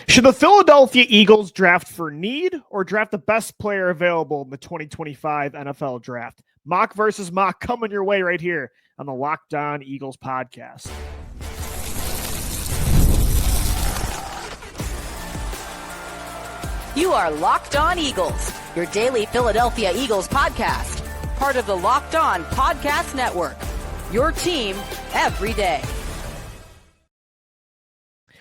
Should the Philadelphia Eagles draft for need or draft the best player available in the 2025 NFL draft? Mock versus mock coming your way right here on the Locked On Eagles podcast. You are Locked On Eagles, your daily Philadelphia Eagles podcast, part of the Locked On Podcast Network, your team every day.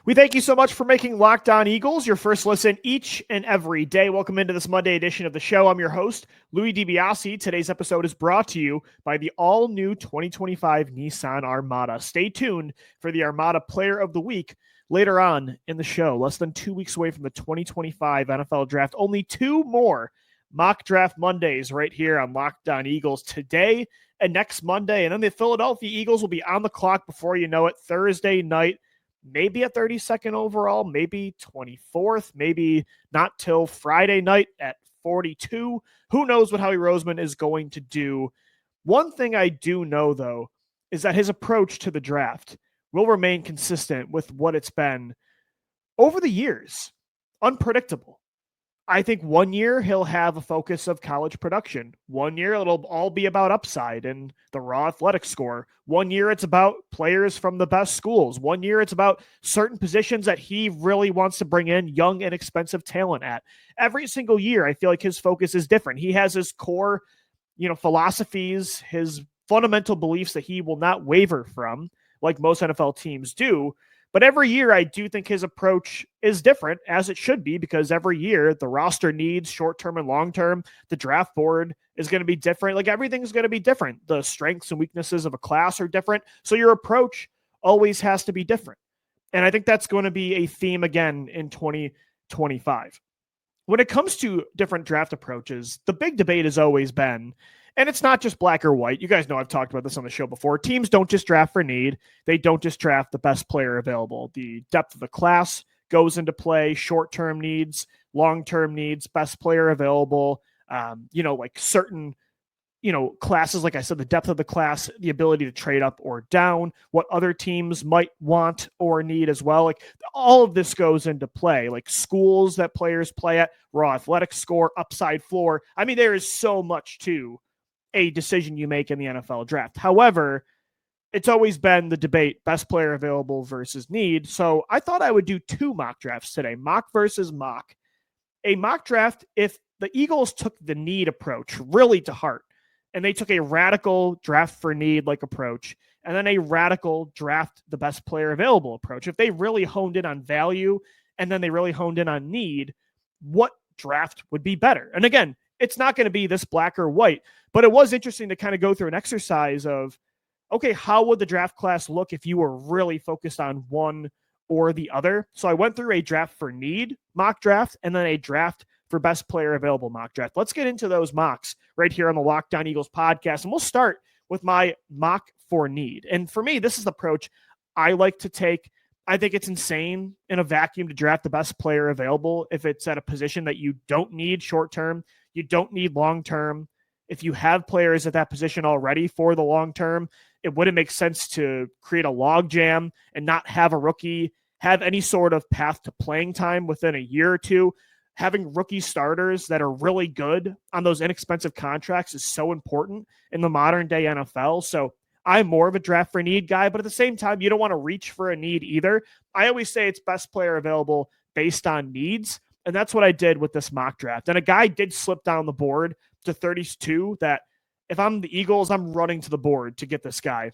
We thank you so much for making Locked On Eagles your first listen each and every day. Welcome into this Monday edition of the show. I'm your host, Louie DiBiase. Today's episode is brought to you by the all-new 2025 Nissan Armada. Stay tuned for the Armada Player of the Week later on in the show. Less than 2 weeks away from the 2025 NFL Draft. Only two more Mock Draft Mondays right here on Locked On Eagles today and next Monday. And then the Philadelphia Eagles will be on the clock before you know it, Thursday night. Maybe a 32nd overall, maybe 24th, maybe not till Friday night at 42. Who knows what Howie Roseman is going to do? One thing I do know, though, is that his approach to the draft will remain consistent with what it's been over the years. Unpredictable. I think 1 year he'll have a focus of college production. 1 year it'll all be about upside and the raw athletic score. 1 year it's about players from the best schools. 1 year it's about certain positions that he really wants to bring in young and expensive talent at. Every single year I feel like his focus is different. He has his core, philosophies, his fundamental beliefs that he will not waver from, like most NFL teams do. But every year, I do think his approach is different, as it should be, because every year the roster needs short-term and long-term. The draft board is going to be different. Like, everything's going to be different. The strengths and weaknesses of a class are different. So your approach always has to be different. And I think that's going to be a theme again in 2025. When it comes to different draft approaches, the big debate has always been, and it's not just black or white. You guys know I've talked about this on the show before. Teams don't just draft for need. They don't just draft the best player available. The depth of the class goes into play, short-term needs, long-term needs, best player available, like certain, classes, like I said, the depth of the class, the ability to trade up or down, what other teams might want or need as well. Like, all of this goes into play, like schools that players play at, raw athletic score, upside floor. I mean, there is so much to a decision you make in the NFL draft. However, it's always been the debate, best player available versus need. So I thought I would do two mock drafts today, mock versus mock. A mock draft, if the Eagles took the need approach really to heart, and they took a radical draft for need like approach, and then a radical draft the best player available approach. If they really honed in on value and then they really honed in on need, what draft would be better? And again, it's not going to be this black or white, but it was interesting to kind of go through an exercise of, okay, how would the draft class look if you were really focused on one or the other? So I went through a draft for need mock draft and then a draft for best player available mock draft. Let's get into those mocks right here on the Locked On Eagles podcast. And we'll start with my mock for need. And for me, this is the approach I like to take. I think it's insane in a vacuum to draft the best player available if it's at a position that you don't need short-term, you don't need long-term. If you have players at that position already for the long-term, it wouldn't make sense to create a log jam and not have a rookie have any sort of path to playing time within a year or two. Having rookie starters that are really good on those inexpensive contracts is so important in the modern day NFL. So I'm more of a draft for need guy, but at the same time, you don't want to reach for a need either. I always say it's best player available based on needs. And that's what I did with this mock draft. And a guy did slip down the board to 32 that if I'm the Eagles, I'm running to the board to get this guy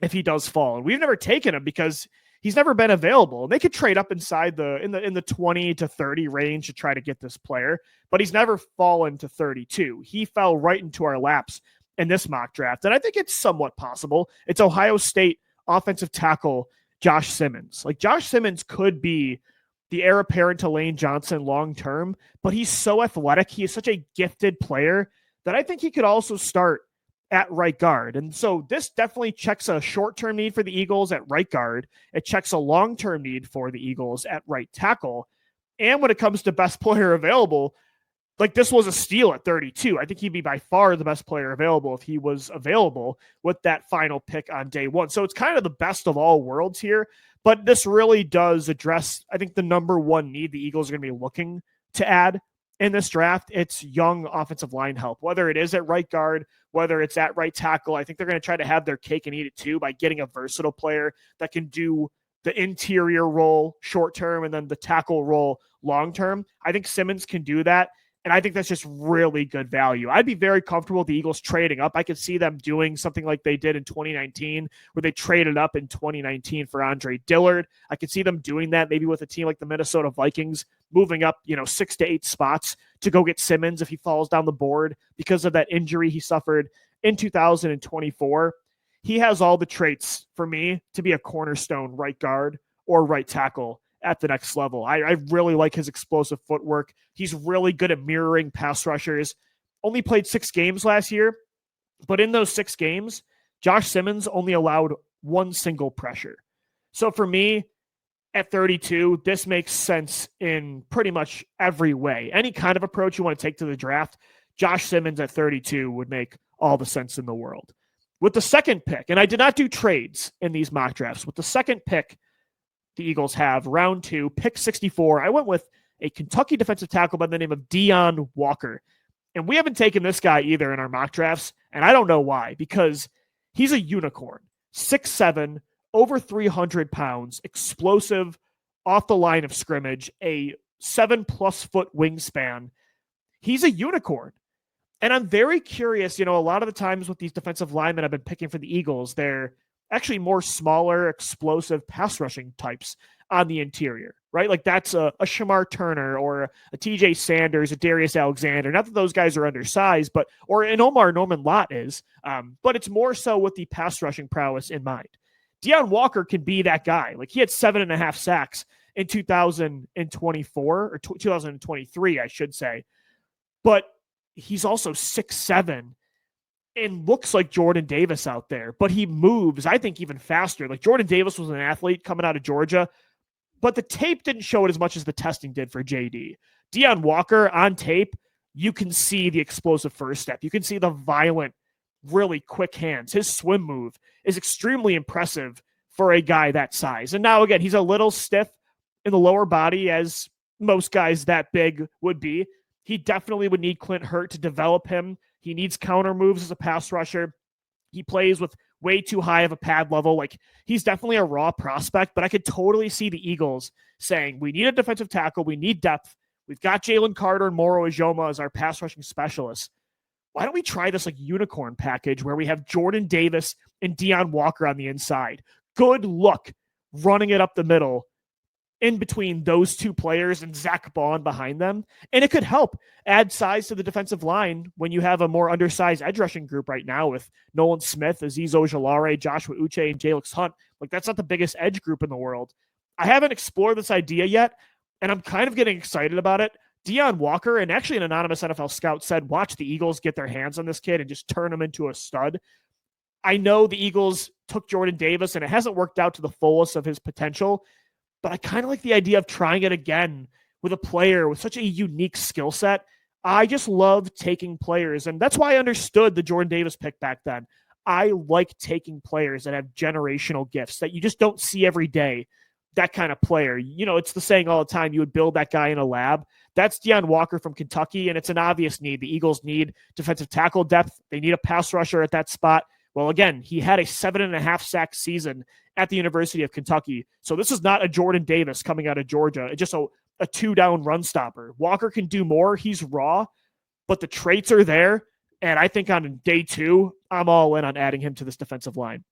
if he does fall. And we've never taken him because he's never been available. And they could trade up inside in the 20 to 30 range to try to get this player, but he's never fallen to 32. He fell right into our laps in this mock draft. And I think it's somewhat possible. It's Ohio State offensive tackle Josh Simmons. Like, Josh Simmons could be the heir apparent to Lane Johnson long-term, but he's so athletic. He is such a gifted player that I think he could also start at right guard. And so this definitely checks a short-term need for the Eagles at right guard. It checks a long-term need for the Eagles at right tackle. And when it comes to best player available, like this was a steal at 32. I think he'd be by far the best player available if he was available with that final pick on day one. So it's kind of the best of all worlds here, but this really does address, I think, the number one need the Eagles are going to be looking to add in this draft. It's young offensive line help, whether it is at right guard, whether it's at right tackle. I think they're going to try to have their cake and eat it too by getting a versatile player that can do the interior role short term and then the tackle role long term. I think Simmons can do that. And I think that's just really good value. I'd be very comfortable with the Eagles trading up. I could see them doing something like they did in 2019, where they traded up in 2019 for Andre Dillard. I could see them doing that maybe with a team like the Minnesota Vikings, moving up, 6 to 8 spots to go get Simmons if he falls down the board because of that injury he suffered in 2024. He has all the traits for me to be a cornerstone right guard or right tackle at the next level. I really like his explosive footwork. He's really good at mirroring pass rushers. Only played 6 games last year, but in those 6 games, Josh Simmons only allowed 1 single pressure. So for me, at 32, this makes sense in pretty much every way. Any kind of approach you want to take to the draft, Josh Simmons at 32 would make all the sense in the world. With the second pick, and I did not do trades in these mock drafts, with the second pick, the Eagles have round 2, pick 64. I went with a Kentucky defensive tackle by the name of Deon Walker. And we haven't taken this guy either in our mock drafts. And I don't know why, because he's a unicorn. 6'7", over 300 pounds, explosive off the line of scrimmage, a 7+ foot wingspan. He's a unicorn. And I'm very curious, a lot of the times with these defensive linemen I've been picking for the Eagles, they're actually more smaller, explosive pass rushing types on the interior, right? Like that's a Shamar Turner or a TJ Sanders, a Darius Alexander. Not that those guys are undersized, or an Omar Norman Lott is, but it's more so with the pass rushing prowess in mind. Deon Walker can be that guy. Like he had 7.5 sacks in 2024 or 2023, I should say, but he's also 6'7", and looks like Jordan Davis out there, but he moves, I think, even faster. Like Jordan Davis was an athlete coming out of Georgia, but the tape didn't show it as much as the testing did for JD. Deon Walker on tape, you can see the explosive first step. You can see the violent, really quick hands. His swim move is extremely impressive for a guy that size. And now, again, he's a little stiff in the lower body, as most guys that big would be. He definitely would need Clint Hurt to develop him. He needs counter moves as a pass rusher. He plays with way too high of a pad level. Like he's definitely a raw prospect, but I could totally see the Eagles saying, we need a defensive tackle. We need depth. We've got Jalen Carter and Moro Ijoma as our pass rushing specialists. Why don't we try this like unicorn package where we have Jordan Davis and Deon Walker on the inside? Good look running it up the middle in between those two players and Zach Bond behind them. And it could help add size to the defensive line when you have a more undersized edge rushing group right now with Nolan Smith, Azeez Ojulari, Joshua Uche, and Jalix Hunt. Like that's not the biggest edge group in the world. I haven't explored this idea yet, and I'm kind of getting excited about it. Deon Walker, and actually an anonymous NFL scout said, watch the Eagles get their hands on this kid and just turn him into a stud. I know the Eagles took Jordan Davis, and it hasn't worked out to the fullest of his potential, but I kind of like the idea of trying it again with a player with such a unique skill set. I just love taking players, and that's why I understood the Jordan Davis pick back then. I like taking players that have generational gifts that you just don't see every day, that kind of player. It's the saying all the time, you would build that guy in a lab. That's Deon Walker from Kentucky, and it's an obvious need. The Eagles need defensive tackle depth. They need a pass rusher at that spot. Well, again, he had a 7.5 sack season at the University of Kentucky. So this is not a Jordan Davis coming out of Georgia. It's just a 2-down run stopper. Walker can do more. He's raw, but the traits are there. And I think on day 2, I'm all in on adding him to this defensive line.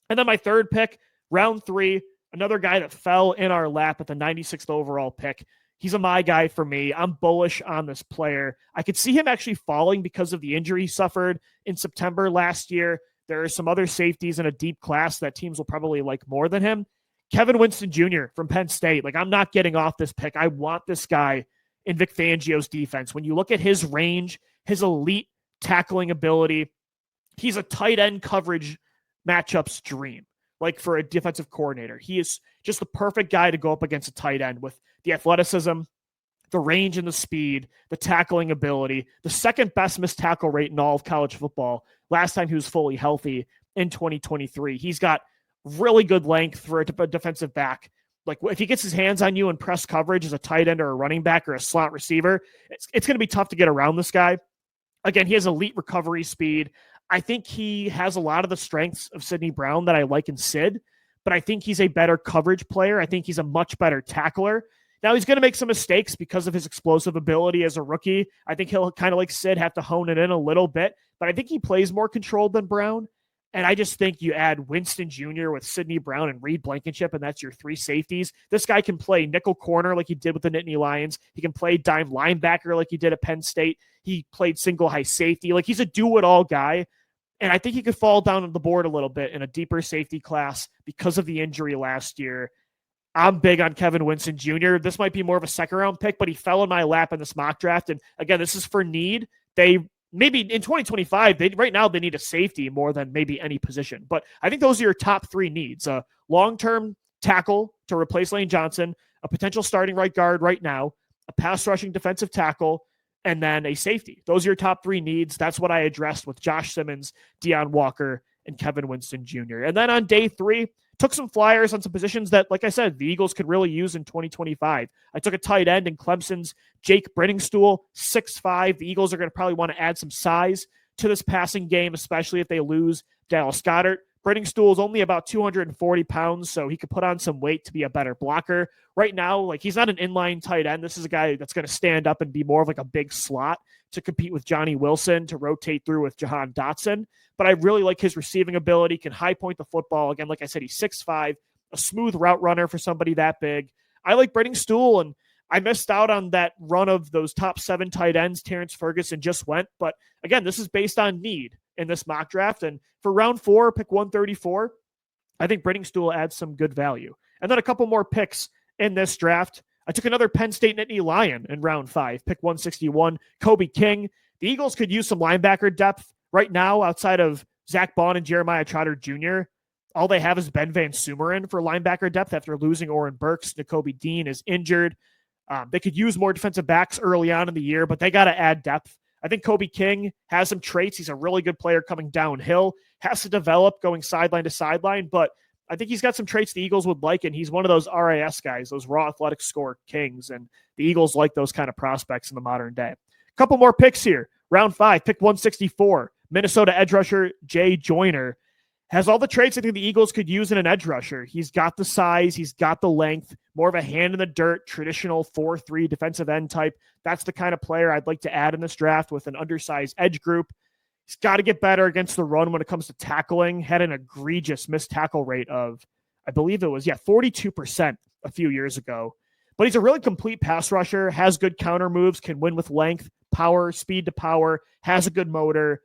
And then my third pick, round 3, another guy that fell in our lap at the 96th overall pick. He's a my guy for me. I'm bullish on this player. I could see him actually falling because of the injury he suffered in September last year. There are some other safeties in a deep class that teams will probably like more than him. Kevin Winston Jr. from Penn State. Like, I'm not getting off this pick. I want this guy in Vic Fangio's defense. When you look at his range, his elite tackling ability, he's a tight end coverage matchup's dream. Like for a defensive coordinator, he is just the perfect guy to go up against a tight end with the athleticism, the range and the speed, the tackling ability, the second best missed tackle rate in all of college football. Last time he was fully healthy in 2023. He's got really good length for a defensive back. Like if he gets his hands on you in press coverage as a tight end or a running back or a slot receiver, it's going to be tough to get around this guy. Again, he has elite recovery speed. I think he has a lot of the strengths of Sidney Brown that I like in Sid, but I think he's a better coverage player. I think he's a much better tackler. Now he's going to make some mistakes because of his explosive ability as a rookie. I think he'll kind of like Sid have to hone it in a little bit, but I think he plays more controlled than Brown. And I just think you add Winston Jr. with Sidney Brown and Reed Blankenship, and that's your three safeties. This guy can play nickel corner like he did with the Nittany Lions. He can play dime linebacker like he did at Penn State. He played single high safety. Like he's a do-it-all guy. And I think he could fall down on the board a little bit in a deeper safety class because of the injury last year. I'm big on Kevin Winston Jr. This might be more of a second-round pick, but he fell in my lap in this mock draft. And again, this is for need. Maybe in 2025, right now they need a safety more than maybe any position. But I think those are your top three needs. A long-term tackle to replace Lane Johnson, a potential starting right guard right now, a pass-rushing defensive tackle, and then a safety. Those are your top three needs. That's what I addressed with Josh Simmons, Deion Walker, and Kevin Winston Jr. And then on day 3, took some flyers on some positions that, like I said, the Eagles could really use in 2025. I took a tight end in Clemson's Jake Brenningstool, 6'5". The Eagles are going to probably want to add some size to this passing game, especially if they lose Dallas Goedert. Brenningstool is only about 240 pounds, so he could put on some weight to be a better blocker. Right now, like he's not an inline tight end. This is a guy that's going to stand up and be more of like a big slot to compete with Johnny Wilson, to rotate through with Jahan Dotson. But I really like his receiving ability, can high point the football. Again, like I said, he's 6'5", a smooth route runner for somebody that big. I like Brenningstool, and I missed out on that run of those top 7 tight ends Terrence Ferguson just went. But again, this is based on need in this mock draft. And for round 4, pick 134, I think Brenningstool adds some good value. And then a couple more picks in this draft. I took another Penn State Nittany Lion in round 5, pick 161, Kobe King. The Eagles could use some linebacker depth. Right now, outside of Zach Bond and Jeremiah Trotter Jr., all they have is Ben Van Sumeren for linebacker depth after losing Oren Burks. Nakobe Dean is injured. They could use more defensive backs early on in the year, but they got to add depth. I think Kobe King has some traits. He's a really good player coming downhill, has to develop going sideline to sideline, but I think he's got some traits the Eagles would like, and he's one of those RAS guys, those raw athletic score kings, and the Eagles like those kind of prospects in the modern day. A couple more picks here. Round 5, pick 164. Minnesota edge rusher Jay Joyner has all the traits I think the Eagles could use in an edge rusher. He's got the size, he's got the length, more of a hand in the dirt, traditional 4-3 defensive end type. That's the kind of player I'd like to add in this draft with an undersized edge group. He's got to get better against the run when it comes to tackling. Had an egregious missed tackle rate of, I believe it was, 42% a few years ago. But he's a really complete pass rusher, has good counter moves, can win with length, power, speed to power, has a good motor.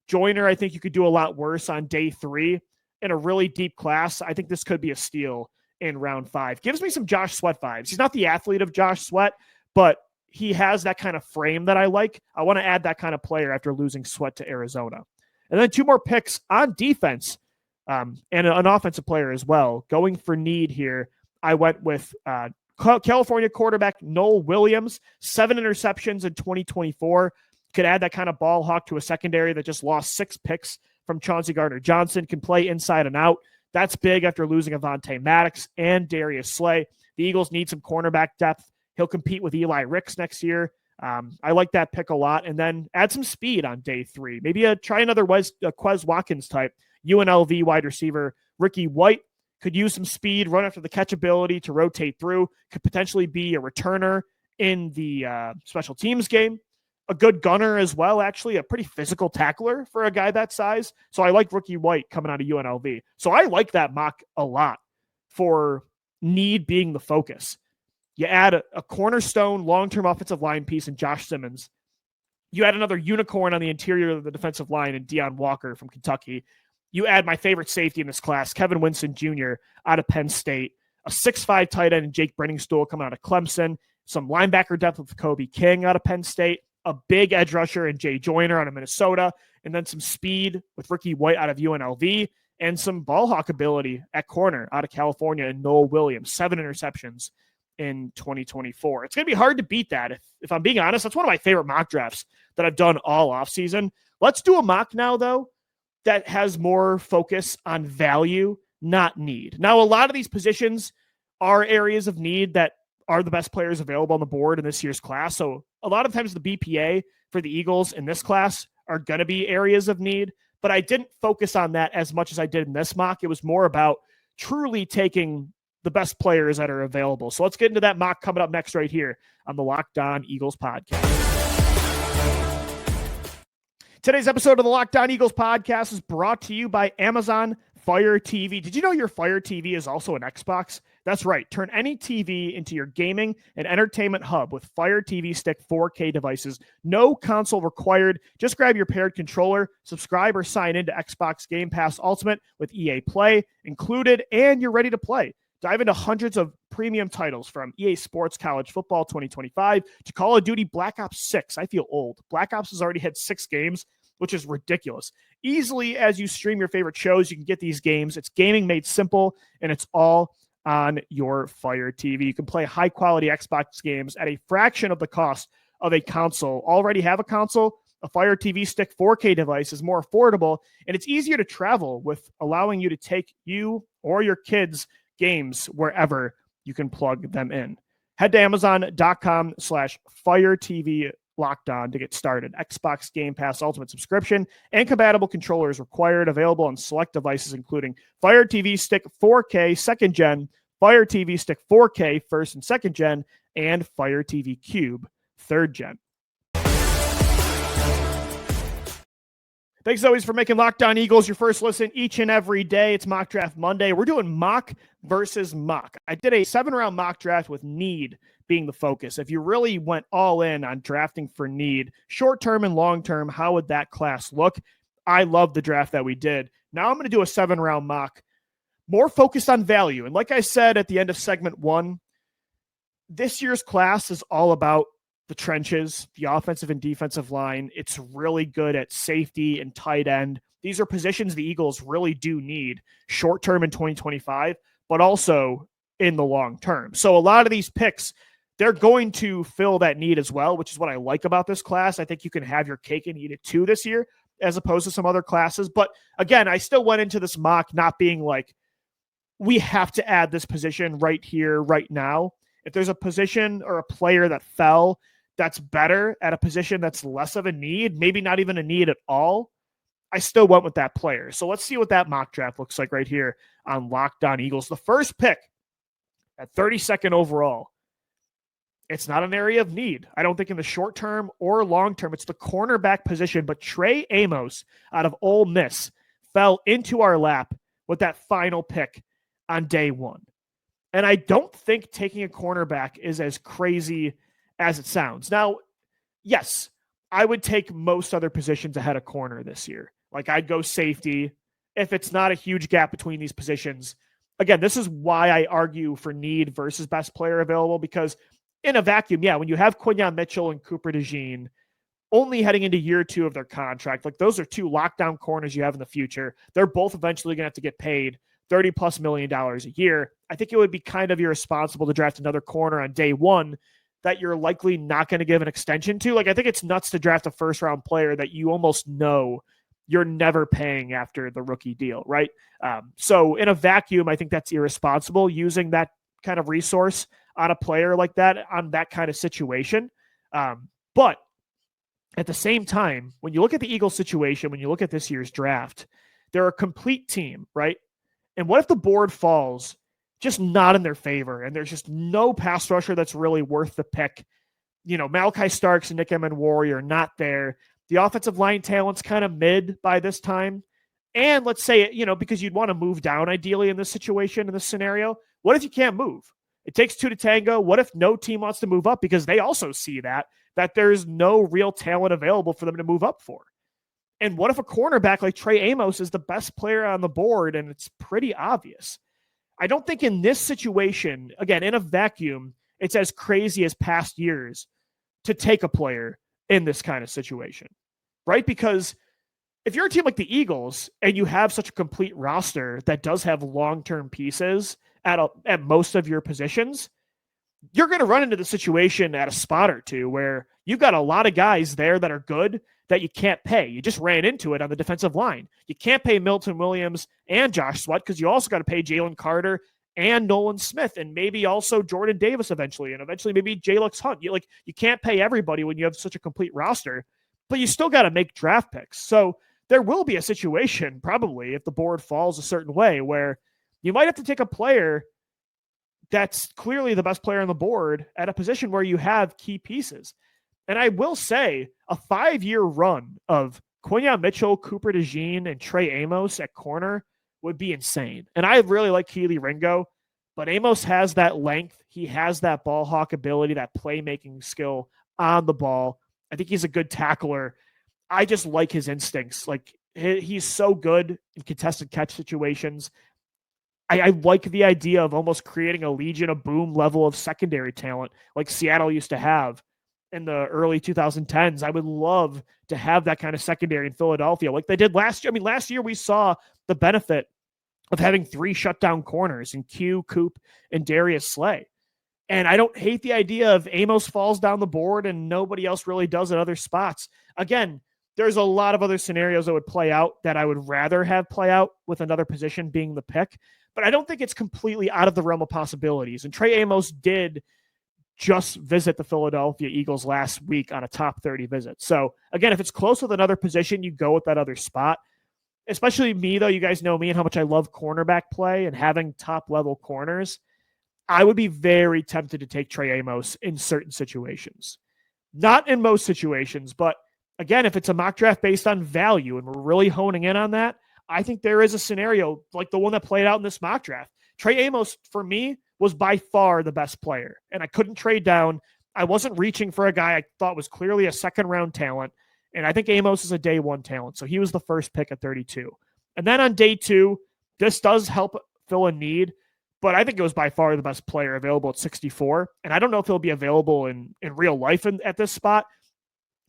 Joyner, I think you could do a lot worse on day 3 in a really deep class. I think this could be a steal in round 5. Gives me some Josh Sweat vibes. He's not the athlete of Josh Sweat, but he has that kind of frame that I like. I want to add that kind of player after losing Sweat to Arizona. And then 2 more picks on defense and an offensive player as well. Going for need here, I went with California quarterback Noel Williams, 7 interceptions in 2024. Could add that kind of ball hawk to a secondary that just lost 6 picks from Chauncey Gardner-Johnson, can play inside and out. That's big after losing Avonte Maddox and Darius Slay. The Eagles need some cornerback depth. He'll compete with Eli Ricks next year. I like that pick a lot. And then add some speed on day 3. Maybe try another Quez Watkins type. UNLV wide receiver Ricky White could use some speed, run after the catch ability to rotate through, could potentially be a returner in the special teams game. A good gunner as well, actually, a pretty physical tackler for a guy that size. So I like Ricky White coming out of UNLV. So I like that mock a lot for need being the focus. You add a cornerstone long-term offensive line piece in Josh Simmons. You add another unicorn on the interior of the defensive line in Deion Walker from Kentucky. You add my favorite safety in this class, Kevin Winston Jr. out of Penn State. A 6'5" tight end in Jake Brenningstool coming out of Clemson. Some linebacker depth with Kobe King out of Penn State. A big edge rusher in Jay Joyner out of Minnesota, and then some speed with Ricky White out of UNLV, and some ball hawk ability at corner out of California and Noel Williams, 7 interceptions in 2024. It's going to be hard to beat that. If I'm being honest, that's one of my favorite mock drafts that I've done all offseason. Let's do a mock now, though, that has more focus on value, not need. Now, a lot of these positions are areas of need that are the best players available on the board in this year's class. So a lot of times the BPA for the Eagles in this class are going to be areas of need, but I didn't focus on that as much as I did in this mock. It was more about truly taking the best players that are available. So let's get into that mock coming up next right here on the Locked On Eagles podcast. Today's episode of the Locked On Eagles podcast is brought to you by Amazon Fire TV. Did you know your Fire TV is also an Xbox? That's right. Turn any TV into your gaming and entertainment hub with Fire TV Stick 4K devices. No console required. Just grab your paired controller, subscribe or sign into Xbox Game Pass Ultimate with EA Play included, and you're ready to play. Dive into hundreds of premium titles from EA Sports College Football 2025 to Call of Duty Black Ops 6. I feel old. Black Ops has already had 6 games, which is ridiculous. Easily, as you stream your favorite shows, you can get these games. It's gaming made simple, and it's all on your Fire TV. You can play high-quality Xbox games at a fraction of the cost of a console. Already have a console? A Fire TV Stick 4K device is more affordable, and it's easier to travel with, allowing you to take you or your kids' games wherever you can plug them in. Head to Amazon.com/Fire TV Locked On to get started. Xbox Game Pass Ultimate subscription and compatible controllers required. Available on select devices including Fire TV Stick 4K 2nd Gen, Fire TV Stick 4K 1st and 2nd Gen, and Fire TV Cube 3rd Gen. Thanks always for making Locked On Eagles your first listen each and every day. It's Mock Draft Monday. We're doing mock versus mock. I did a 7-round mock draft with need being the focus. If you really went all in on drafting for need, short-term and long-term, how would that class look? I love the draft that we did. Now I'm going to do a 7-round mock, more focused on value. And like I said at the end of segment 1, this year's class is all about the trenches, the offensive and defensive line. It's really good at safety and tight end. These are positions the Eagles really do need short-term in 2025, but also in the long term. So a lot of these picks, they're going to fill that need as well, which is what I like about this class. I think you can have your cake and eat it too this year, as opposed to some other classes. But again, I still went into this mock not being like, we have to add this position right here, right now. If there's a position or a player that fell that's better at a position that's less of a need, maybe not even a need at all, I still went with that player. So let's see what that mock draft looks like right here on Locked On Eagles. The first pick at 32nd overall. It's not an area of need. I don't think in the short term or long term. It's the cornerback position, but Trey Amos out of Ole Miss fell into our lap with that final pick on day 1. And I don't think taking a cornerback is as crazy as it sounds. Now, yes, I would take most other positions ahead of corner this year. Like I'd go safety if it's not a huge gap between these positions. Again, this is why I argue for need versus best player available, because in a vacuum, yeah, when you have Quinyon Mitchell and Cooper DeJean only heading into year 2 of their contract, like those are 2 lockdown corners you have in the future. They're both eventually going to have to get paid $30+ million a year. I think it would be kind of irresponsible to draft another corner on day 1 that you're likely not going to give an extension to. Like, I think it's nuts to draft a first-round player that you almost know you're never paying after the rookie deal, right? So in a vacuum, I think that's irresponsible using that kind of resource on a player like that, on that kind of situation. But at the same time, when you look at the Eagles situation, when you look at this year's draft, they're a complete team, right? And what if the board falls just not in their favor and there's just no pass rusher that's really worth the pick? You know, Malachi Starks and Nick Emenwari are not there. The offensive line talent's kind of mid by this time. And let's say, you know, because you'd want to move down ideally in this situation, in this scenario, what if you can't move? It takes 2 to tango. What if no team wants to move up because they also see that there's no real talent available for them to move up for? And what if a cornerback like Trey Amos is the best player on the board and it's pretty obvious? I don't think in this situation, again, in a vacuum, it's as crazy as past years to take a player in this kind of situation, right? Because if you're a team like the Eagles and you have such a complete roster that does have long-term pieces at most of your positions, you're going to run into the situation at a spot or two where you've got a lot of guys there that are good that you can't pay. You just ran into it on the defensive line. You can't pay Milton Williams and Josh Sweat because you also got to pay Jalen Carter and Nolan Smith and maybe also Jordan Davis eventually, and eventually maybe Jalux Hunt. You can't pay everybody when you have such a complete roster, but you still got to make draft picks. So there will be a situation probably if the board falls a certain way where you might have to take a player that's clearly the best player on the board at a position where you have key pieces. And I will say a 5-year run of Quinyon Mitchell, Cooper DeJean, and Trey Amos at corner would be insane. And I really like Keely Ringo, but Amos has that length. He has that ball hawk ability, that playmaking skill on the ball. I think he's a good tackler. I just like his instincts. Like he's so good in contested catch situations. I like the idea of almost creating a Legion of Boom level of secondary talent like Seattle used to have in the early 2010s. I would love to have that kind of secondary in Philadelphia like they did last year. I mean, last year we saw the benefit of having 3 shutdown corners in Q, Coop, and Darius Slay. And I don't hate the idea of Amos falls down the board and nobody else really does at other spots. Again, there's a lot of other scenarios that would play out that I would rather have play out with another position being the pick. But I don't think it's completely out of the realm of possibilities. And Trey Amos did just visit the Philadelphia Eagles last week on a top 30 visit. So again, if it's close with another position, you go with that other spot. Especially me, though, you guys know me and how much I love cornerback play and having top level corners. I would be very tempted to take Trey Amos in certain situations. Not in most situations, but again, if it's a mock draft based on value and we're really honing in on that, I think there is a scenario like the one that played out in this mock draft. Trey Amos, for me, was by far the best player, and I couldn't trade down. I wasn't reaching for a guy I thought was clearly a second-round talent, and I think Amos is a day 1 talent, so he was the first pick at 32. And then on day 2, this does help fill a need, but I think it was by far the best player available at 64, and I don't know if he'll be available in real life at this spot,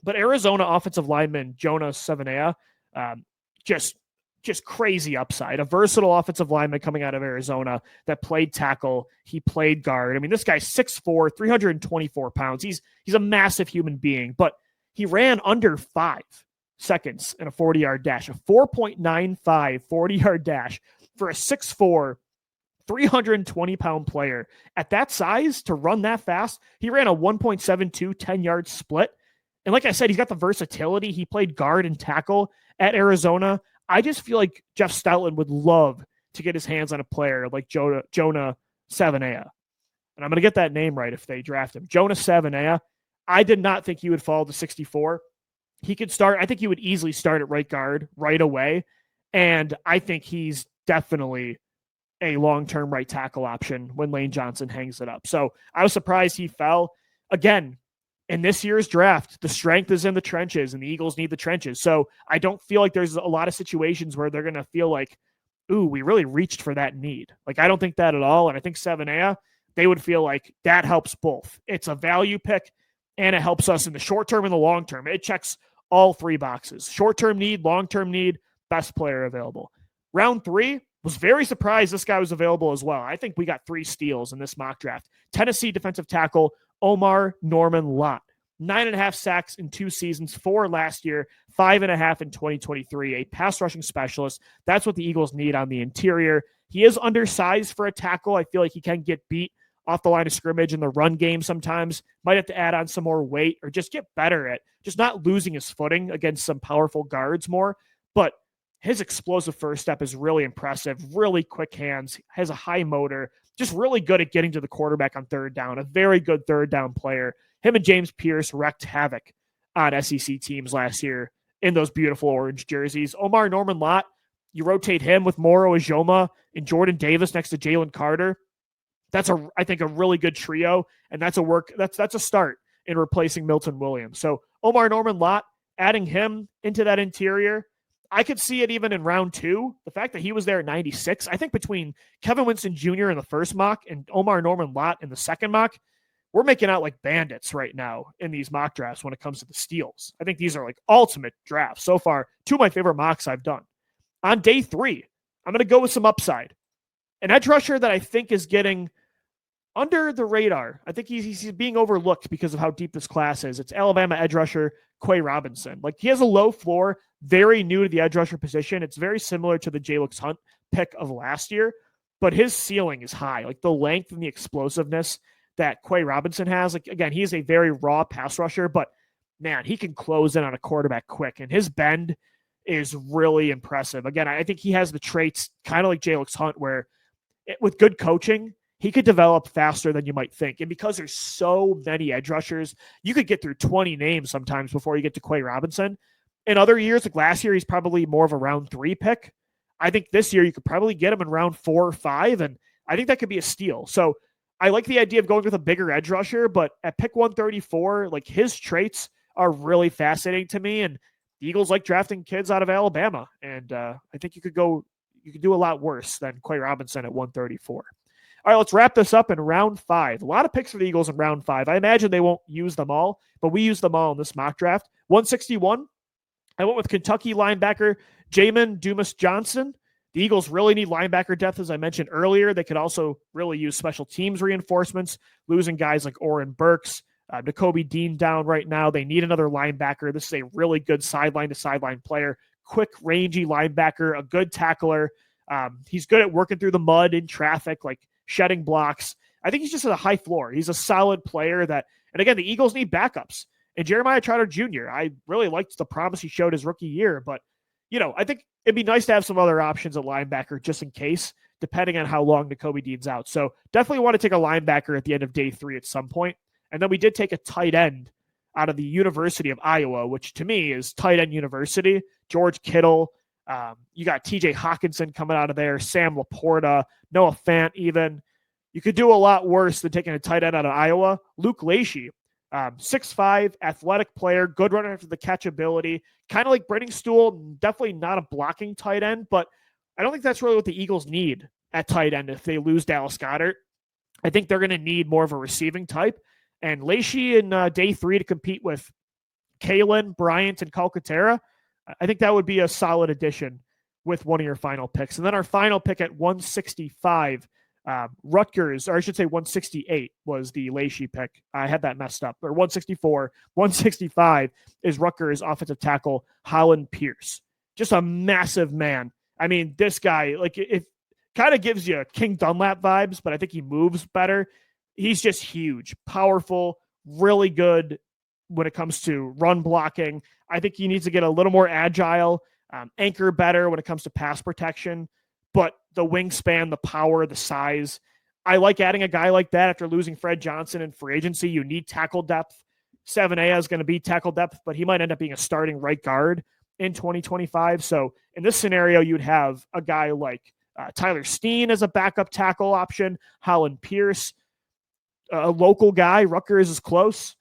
but Arizona offensive lineman Jonah Savanea, just crazy upside. A versatile offensive lineman coming out of Arizona that played tackle. He played guard. I mean, this guy's 6'4", 324 pounds. He's a massive human being, but he ran under 5 seconds in a 40-yard dash, a 4.95 40-yard dash for a 6'4", 320-pound player. At that size, to run that fast, he ran a 1.72 10-yard split. And like I said, he's got the versatility. He played guard and tackle at Arizona. I just feel like Jeff Stoutland would love to get his hands on a player like Jonah Savanea. And I'm going to get that name right if they draft him. Jonah Savanea. I did not think he would fall to 64. He could start. I think he would easily start at right guard right away. And I think he's definitely a long-term right tackle option when Lane Johnson hangs it up. So I was surprised he fell. Again, in this year's draft, the strength is in the trenches, and the Eagles need the trenches. So I don't feel like there's a lot of situations where they're going to feel like, ooh, we really reached for that need. Like, I don't think that at all. And I think Savanea, they would feel like that helps both. It's a value pick, and it helps us in the short term and the long term. It checks all 3 boxes. Short-term need, long-term need, best player available. Round 3, was very surprised this guy was available as well. I think we got 3 steals in this mock draft. Tennessee defensive tackle Omar Norman Lott. 9.5 sacks in 2 seasons, 4 last year, 5.5 in 2023. A pass rushing specialist. That's what the Eagles need on the interior. He is undersized for a tackle. I feel like he can get beat off the line of scrimmage in the run game sometimes. Might have to add on some more weight or just get better at just not losing his footing against some powerful guards more. But his explosive first step is really impressive. Really quick hands, has a high motor, just really good at getting to the quarterback on 3rd down. A very good 3rd down player. Him and James Pierce wreaked havoc on SEC teams last year in those beautiful orange jerseys. Omar Norman Lott, you rotate him with Moro Ijoma and Jordan Davis next to Jalen Carter. That's I think a really good trio, and that's a start in replacing Milton Williams. So Omar Norman Lott, adding him into that interior, I could see it even in round 2. The fact that he was there at 96, I think between Kevin Winston Jr. in the first mock and Omar Norman Lott in the second mock, we're making out like bandits right now in these mock drafts when it comes to the steals. I think these are like ultimate drafts. So far, 2 of my favorite mocks I've done. On day 3, I'm going to go with some upside. An edge rusher that I think is getting under the radar. I think he's being overlooked because of how deep this class is. It's Alabama edge rusher Quay Robinson. Like, he has a low floor, very new to the edge rusher position. It's very similar to the Jalix Hunt pick of last year, but his ceiling is high. Like, the length and the explosiveness that Quay Robinson has. Like, again, he is a very raw pass rusher, but man, he can close in on a quarterback quick, and his bend is really impressive. Again, I think he has the traits kind of like Jalix Hunt, where with good coaching, he could develop faster than you might think. And because there's so many edge rushers, you could get through 20 names sometimes before you get to Quay Robinson. In other years, like last year, he's probably more of a round 3 pick. I think this year you could probably get him in round 4 or 5, and I think that could be a steal. So I like the idea of going with a bigger edge rusher, but at pick 134, like, his traits are really fascinating to me, and the Eagles like drafting kids out of Alabama, and I think you could do a lot worse than Quay Robinson at 134. All right, let's wrap this up in round 5. A lot of picks for the Eagles in round 5. I imagine they won't use them all, but we use them all in this mock draft. 161, I went with Kentucky linebacker Jamin Dumas-Johnson. The Eagles really need linebacker depth, as I mentioned earlier. They could also really use special teams reinforcements, losing guys like Oren Burks, Nakobe Dean down right now. They need another linebacker. This is a really good sideline-to-sideline player, quick, rangy linebacker, a good tackler. He's good at working through the mud in traffic, like shedding blocks. I think he's just at a high floor. He's a solid player that, and again, the Eagles need backups. And Jeremiah Trotter Jr., I really liked the promise he showed his rookie year, but, I think it'd be nice to have some other options at linebacker just in case, depending on how long Nakobe Dean's out. So definitely want to take a linebacker at the end of day 3 at some point. And then we did take a tight end out of the University of Iowa, which to me is tight end university. George Kittle. You got TJ Hawkinson coming out of there, Sam Laporta, Noah Fant even. You could do a lot worse than taking a tight end out of Iowa. Luke Lachey, 6'5", athletic player, good runner after the catch ability, kind of like Brenningstool, definitely not a blocking tight end, but I don't think that's really what the Eagles need at tight end if they lose Dallas Goedert. I think they're going to need more of a receiving type. And Lachey in day 3 to compete with Kalen, Bryant, and Calcaterra, I think that would be a solid addition with one of your final picks. And then our final pick at 165, Rutgers, or I should say 168 was the Lachey pick. I had that messed up. Or 164, 165 is Rutgers offensive tackle Holland Pierce. Just a massive man. I mean, this guy, like, it kind of gives you King Dunlap vibes, but I think he moves better. He's just huge, powerful, really good when it comes to run blocking. I think he needs to get a little more agile, anchor better when it comes to pass protection. But the wingspan, the power, the size, I like adding a guy like that after losing Fred Johnson in free agency. You need tackle depth. 7A is going to be tackle depth, but he might end up being a starting right guard in 2025. So in this scenario, you'd have a guy like Tyler Steen as a backup tackle option, Holland Pierce, a local guy. Rutgers is close.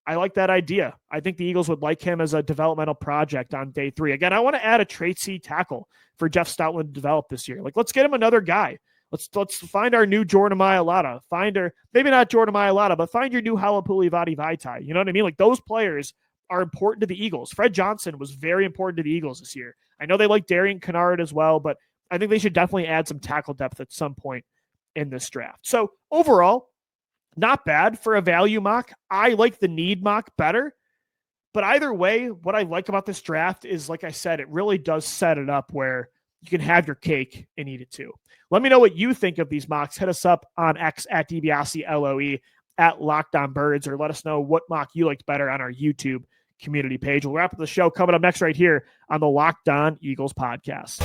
I like that idea. I think the Eagles would like him as a developmental project on day 3. Again, I want to add a trait C tackle for Jeff Stoutland to develop this year. Like, let's get him another guy. Let's find our new Jordan Mailata. Maybe not Jordan Mailata, but find your new Halapuli Vadi Vaitai. You know what I mean? Like, those players are important to the Eagles. Fred Johnson was very important to the Eagles this year. I know they like Darian Kennard as well, but I think they should definitely add some tackle depth at some point in this draft. So overall, not bad for a value mock. I like the need mock better. But either way, what I like about this draft is, like I said, it really does set it up where you can have your cake and eat it too. Let me know what you think of these mocks. Hit us up on X at DiBiase, at Locked On Birds, or let us know what mock you liked better on our YouTube community page. We'll wrap up the show coming up next right here on the Locked On Eagles podcast.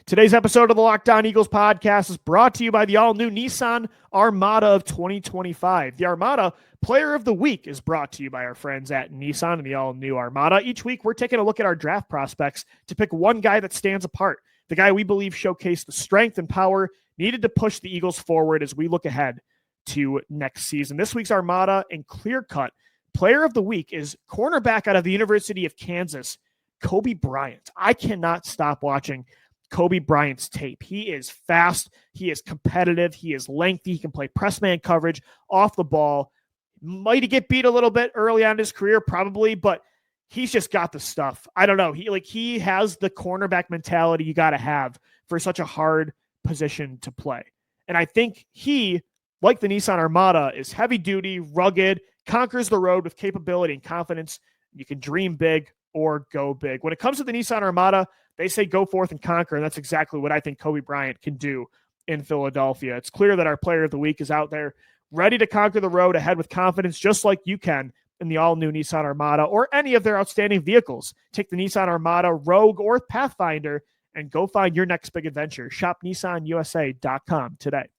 Today's episode of the Locked On Eagles podcast is brought to you by the all-new Nissan Armada of 2025. The Armada Player of the Week is brought to you by our friends at Nissan and the all-new Armada. Each week, we're taking a look at our draft prospects to pick one guy that stands apart, the guy we believe showcased the strength and power needed to push the Eagles forward as we look ahead to next season. This week's Armada and clear-cut Player of the Week is cornerback out of the University of Kansas, Kobe Bryant. I cannot stop watching Kobe Bryant's tape. He is fast. He is competitive. He is lengthy. He can play press man coverage off the ball. Might he get beat a little bit early on in his career? Probably, but he's just got the stuff. I don't know. He has the cornerback mentality you got to have for such a hard position to play. And I think he, like the Nissan Armada, is heavy duty, rugged, conquers the road with capability and confidence. You can dream big or go big. When it comes to the Nissan Armada, they say go forth and conquer, and that's exactly what I think Kobe Bryant can do in Philadelphia. It's clear that our player of the week is out there ready to conquer the road ahead with confidence, just like you can in the all-new Nissan Armada or any of their outstanding vehicles. Take the Nissan Armada, Rogue, or Pathfinder and go find your next big adventure. Shop NissanUSA.com today.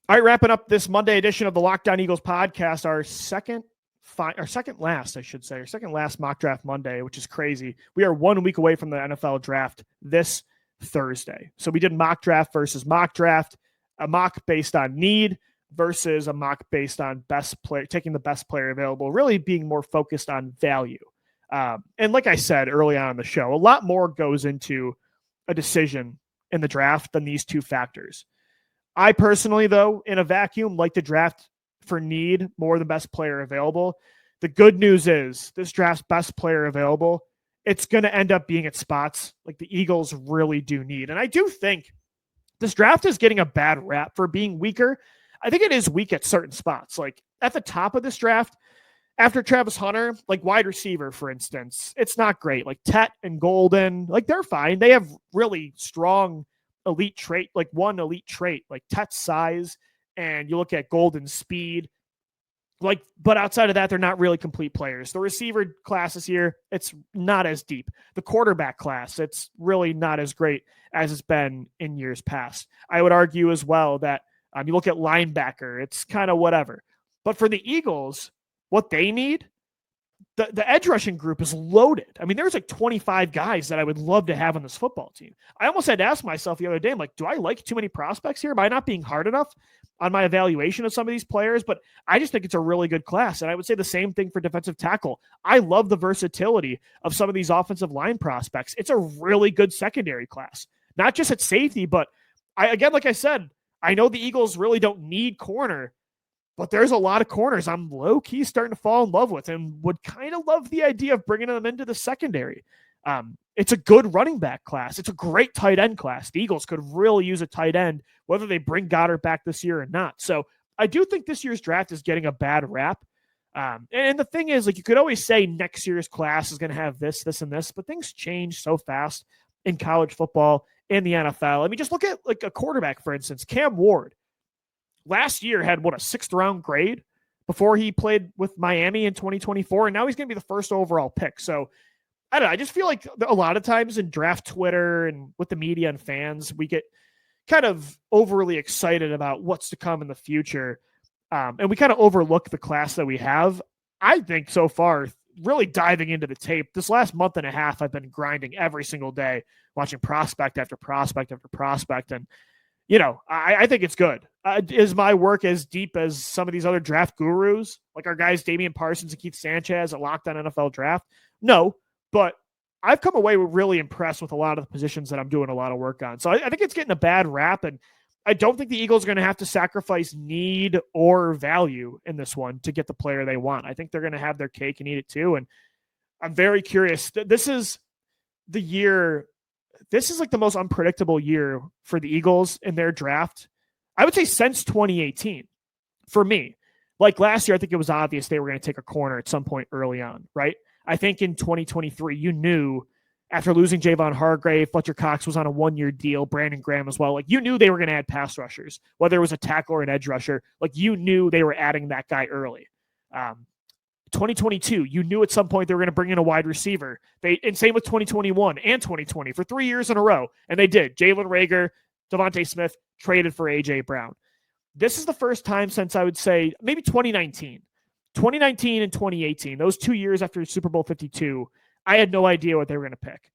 All right, wrapping up this Monday edition of the Locked On Eagles podcast, our second last mock draft Monday, which is crazy. We are 1 week away from the NFL draft this Thursday. So we did mock draft versus mock draft, a mock based on need versus a mock based on best player, taking the best player available, really being more focused on value. And like I said early on in the show, a lot more goes into a decision in the draft than these two factors. I personally, though, in a vacuum, like to draft for need more than best player available. The good news is this draft's best player available, it's going to end up being at spots like the Eagles really do need. And I do think this draft is getting a bad rap for being weaker. I think it is weak at certain spots. Like at the top of this draft, after Travis Hunter, like wide receiver, for instance, it's not great. Like Tet and Golden, like they're fine. They have really strong elite trait, like one elite trait, like Tet's size, and you look at Golden's speed. Like, but outside of that, they're not really complete players. The receiver class this year, it's not as deep. The quarterback class, it's really not as great as it's been in years past. I would argue as well that you look at linebacker, it's kind of whatever. But for the Eagles, what they need, the edge rushing group is loaded. I mean, there's like 25 guys that I would love to have on this football team. I almost had to ask myself the other day, I'm like, do I like too many prospects here? Am I not being hard enough on my evaluation of some of these players? But I just think it's a really good class. And I would say the same thing for defensive tackle. I love the versatility of some of these offensive line prospects. It's a really good secondary class, not just at safety, but like I said, I know the Eagles really don't need corner, but there's a lot of corners I'm low-key starting to fall in love with and would kind of love the idea of bringing them into the secondary. It's a good running back class. It's a great tight end class. The Eagles could really use a tight end, whether they bring Goddard back this year or not. So I do think this year's draft is getting a bad rap. And the thing is, like, you could always say next year's class is going to have this, and this, but things change so fast in college football and the NFL. I mean, just look at like a quarterback, for instance, Cam Ward. Last year had a 6th round grade before he played with Miami in 2024. And now he's going to be the first overall pick. So I don't know. I just feel like a lot of times in draft Twitter and with the media and fans, we get kind of overly excited about what's to come in the future. And we kind of overlook the class that we have. I think so far, really diving into the tape, this last month and a half, I've been grinding every single day, watching prospect after prospect after prospect. And I think it's good. Is my work as deep as some of these other draft gurus, like our guys Damian Parsons and Keith Sanchez at Locked On NFL Draft? No, but I've come away really impressed with a lot of the positions that I'm doing a lot of work on. So I think it's getting a bad rap, and I don't think the Eagles are going to have to sacrifice need or value in this one to get the player they want. I think they're going to have their cake and eat it too, and I'm very curious. This is the year. This is like the most unpredictable year for the Eagles in their draft, I would say, since 2018 for me. Like last year, I think it was obvious they were going to take a corner at some point early on, right? I think in 2023, you knew after losing Javon Hargrave, Fletcher Cox was on a 1-year deal, Brandon Graham as well. Like you knew they were going to add pass rushers, whether it was a tackle or an edge rusher. Like you knew they were adding that guy early. 2022, you knew at some point they were going to bring in a wide receiver. And same with 2021 and 2020 for 3 years in a row. And they did. Jalen Reagor, Devontae Smith traded for A.J. Brown. This is the first time since I would say maybe 2019. 2019 and 2018, those 2 years after Super Bowl 52, I had no idea what they were going to pick.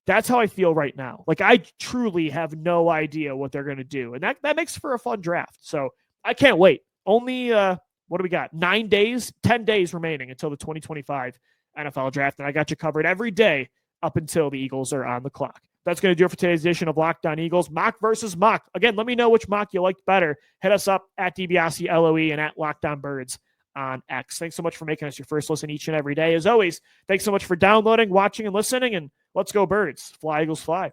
That's how I feel right now. Like I truly have no idea what they're going to do. And that makes for a fun draft. So I can't wait. Only, what do we got? 9 days, 10 days remaining until the 2025 NFL draft. And I got you covered every day up until the Eagles are on the clock. That's going to do it for today's edition of Locked On Eagles. Mock versus mock. Again, let me know which mock you liked better. Hit us up at DiBiase LOE and at Locked On Birds on X. Thanks so much for making us your first listen each and every day. As always, thanks so much for downloading, watching, and listening, and let's go Birds. Fly, Eagles, fly.